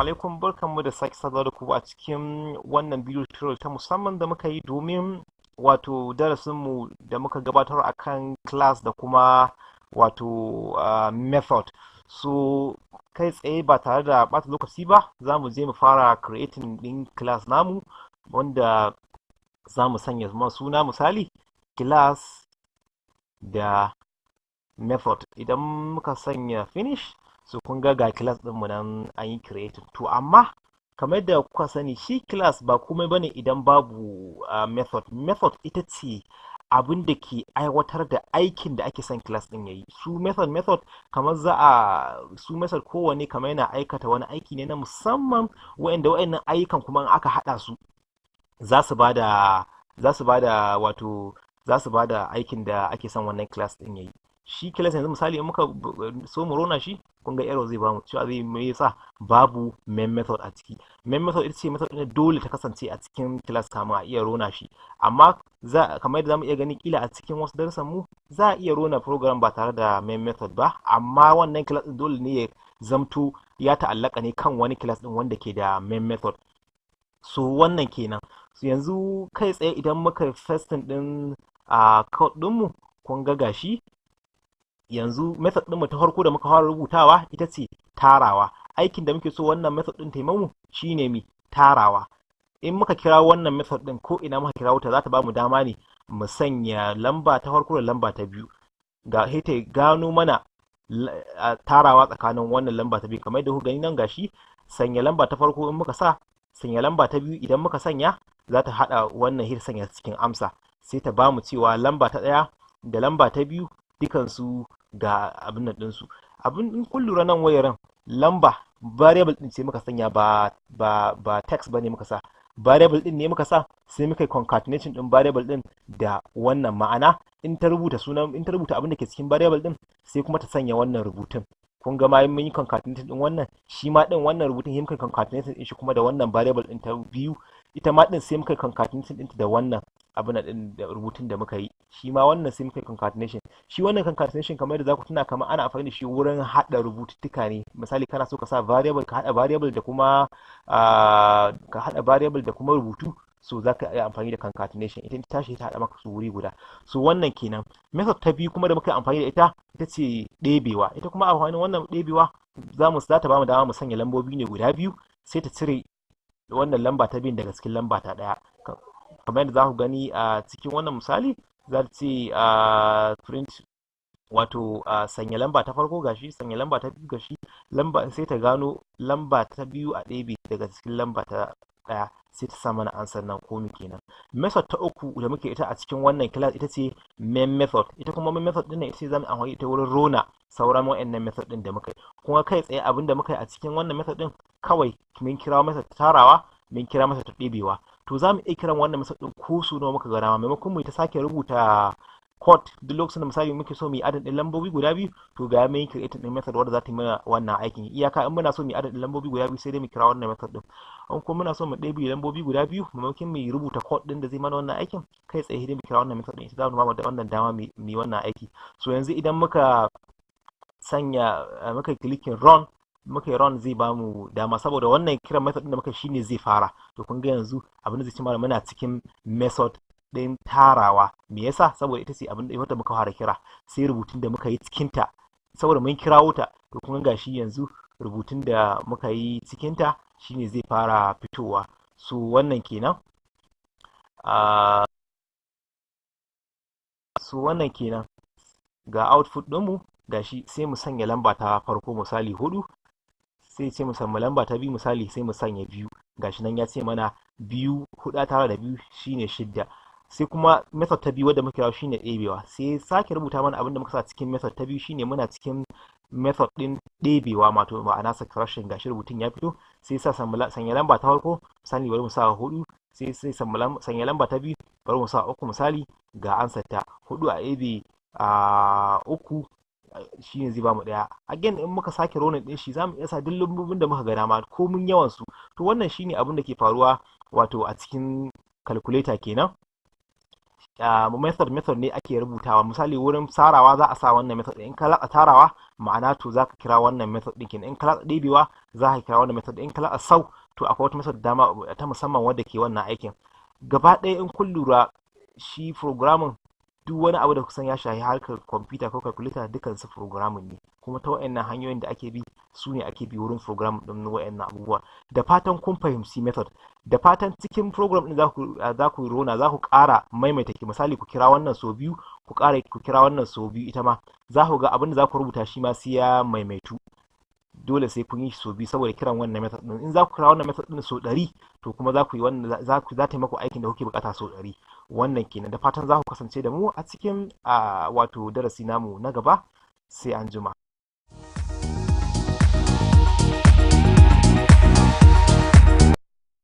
alaikum, barkanmu da sake saduwa da ku a cikin wannan bidiyo tutorial ta musamman da muka yi domin wato darasinmu da muka gabatar akan class da kuma wato method. So kai tsaye ba tare da ɓata lokaci ba za mu je mu fara creating ɗin class namu wanda za mu sanya suna misali class da method. Idan muka sanya finish, so kun ga class ɗinmu nan an yi creating. To amma kamar da kuka sani shi class ba komai bane idan babu method ita ce abin da ke aiwatar da aikin da ake son class ɗin yayi. Su method kamar su method kowanne kamar yana aikata wani aiki ne na musamman, wa'annan ayyukan kuma aka haɗa su za su bada aikin da ake son wannan class ɗin yayi. Shi class yanzu misali in muka so mu rona shi, kun ga error zai bamu cewa zai me yasa babu main method a ciki. Main method ita ce method ɗin dole ta kasance a cikin class kamun a iya rona shi, amma kamar yadda zamu iya gani kila a cikin wasu darasan mu za a iya rona program ba tare da main method ba, amma wannan class ɗin dole ne ya zamto ya ta'allaka ne kan wani class ɗin wanda ke da main method. So wannan kenan. So yanzu kai tsaye idan muka fasting ɗin code ɗinmu, kun ga gashi yanzu method ɗinmu ta farko da muka fara rubutawa ita ce tarawa. Aikin da muke so wannan method ɗin ta mu shine mi tarawa. In muka kira wannan method ɗin ko ina muka kira ta za ta bamu dama ne mu sanya lamba ta farko da lamba ta biyu. Ga ta gano mana tarawa tsakanin wannan lamba ta biyu, kamar yadda kuka gani nan gashi sanya lamba ta farko in muka sa, sanya lamba ta biyu idan muka sanya, za ta haɗa wannan hit sanya cikin amsa, sai ta bamu cewa lamba ta ɗaya da lamba ta biyu dukansu ga abin nan ɗinsu. Abin in kun lura nan wayaran lamba variable ɗin ce muka sanya ba text bane muka sa, variable ɗin ne muka sa, sai muka yi concatenation ɗin variable ɗin da wannan, ma'ana in ta rubuta abin da ke cikin variable ɗin sai kuma ta sanya wannan rubutun. Kun ga ma mun yi concatenation ɗin wannan, shi ma ɗin wannan rubutun sai muka yi concatenation ɗin shi kuma da wannan variable ɗin ta biyu, ita ma ɗin sai muka yi concatenation ɗinta da wannan abin ɗin da rubutun da muka yi, shi ma wannan sai muka yi concatenation. Shi wannan concatenation kamar yadda za ku tuna kamar ana amfani da shi wurin haɗa rubututtuka ne. Misali kana so ka sa variable ka haɗa variable da kuma rubutu, so za ka iya amfani da concatenation. Ita tashi ta haɗa maka su wuri guda. So wannan kenan. Method ta biyu kuma da muka yi amfani da ita ce ɗebewa. Ita kuma amfanin wannan ɗebewa za ta bamu dama mu sanya lambobi ne guda biyu, sai ta cire wannan lamba ta biyun daga cikin lamba ta ɗaya. Kamar yadda za ku gani a cikin wannan misali, za ta ce print wato sanya lamba ta farko gashi, sanya lamba ta biyu gashi, sai ta gano lamba ta biyu a ɗebe daga cikin lamba ta ɗaya, sai ta sa mana answer nan komi kenan. Method ta uku da muke ita a cikin wannan class ita ce main method. Ita kuma main method ɗin ita ce zamu amfani ita wurin rona sauran wa'annan method ɗin da muka yi. Kuma kai tsaye abin da muka yi a cikin wannan method ɗin kawai mun kira method ta tarawa, mun kira method ta ɗebewa. To za mu iya kiran wannan method ɗin ko su nawa muka ga dama, maimakon mu ta sake rubuta code duk lokacin da misali muke so mu yi adadin lambobi guda biyu, to ga mun yi creating din method wanda za ta yi mana wannan aikin. Iyaka in muna so mu yi adadin lambobi guda biyu sai dai mu kira wannan method din. In kuma muna so mu ɗebe lambobi guda biyu, maimakon mu rubuta code din da zai mana wannan aikin, kai tsaye dai mu kira wannan method din, ita za mu ba da wannan dama mu yi wannan aiki. So yanzu idan muka clicking run, muka yi run zai ba mu dama, saboda wannan kiran method din da muka shine zai fara. To kun ga yanzu abin da zai ci mana muna cikin method ɗin tarawa. Me yasa? Saboda ita ce abin da muka fara kira, sai rubutun da muka yi cikinta saboda mun kirawo ta, to kun ga shi yanzu rubutun da muka yi cikinta shine zai fara fitowa. So wannan kenan. Ga output ɗinmu gashi, sai mu sanya lamba ta farko misali 4, sai ce mu sanya lamba ta biyu misali sai mu sanya 2. Gashi nan ya ce mana 2 4 tare da 2 shine 6. Sai kuma method ta biyu wadda muka kira shine ɗebewa, sai sake rubuta mana abin da muka sa cikin method ta biyu shine muna cikin method ɗin ɗebewa, ma'ana subtraction. Gashi rubutun ya fito, sai sa sanya lamba ta farko misali bari mu sa 4, sai sanya lamba ta biyu bari mu sa 3 misali, ga answer ta 4 a ɗebe 3 shine zai bamu ɗaya. Again in muka sake ronin ɗin shi zamu iya sa duk lambobin da muka ga dama ko mun yawan su. To wannan shine abin da ke faruwa wato a cikin calculator kenan. method ne ake rubutawa. Misali wurin tarawa za a sa wannan method ɗin, in ka latsa tarawa ma'ana to za ka kira wannan method ɗin kenan, in ka latsa ɗebewa za ka kira wannan method, in ka latsa sau to akwai wata method dama ta musamman wadda ke wannan aikin. Gaba ɗaya in kun lura shi programming duk wani abu da kusan ya shafi harkar kwamfuta ko calculator dukan su programming ne, kuma ta wayannan hanyoyin da ake bi su ne ake bi wurin programming din wayannan abubuwa. Da fatan kun fahimci method, da fatan cikin program din za ku rona za ku ƙara maimaita ki, misali ku kira wannan so biyu ku ƙara ku kira wannan so biyu, ita ma za ku ga abin da za ku rubuta shi ma sai ya maimaitu, dole sai kun yi so biyu saboda kiran wannan method din. In za ku kira wannan method din so 100 to kuma za ku yi wannan za ta yi maku aikin da kuke bukata so 100. Wannan kenan, da fatan za ku kasance da mu a cikin wato darasi namu na gaba. Sai an jima.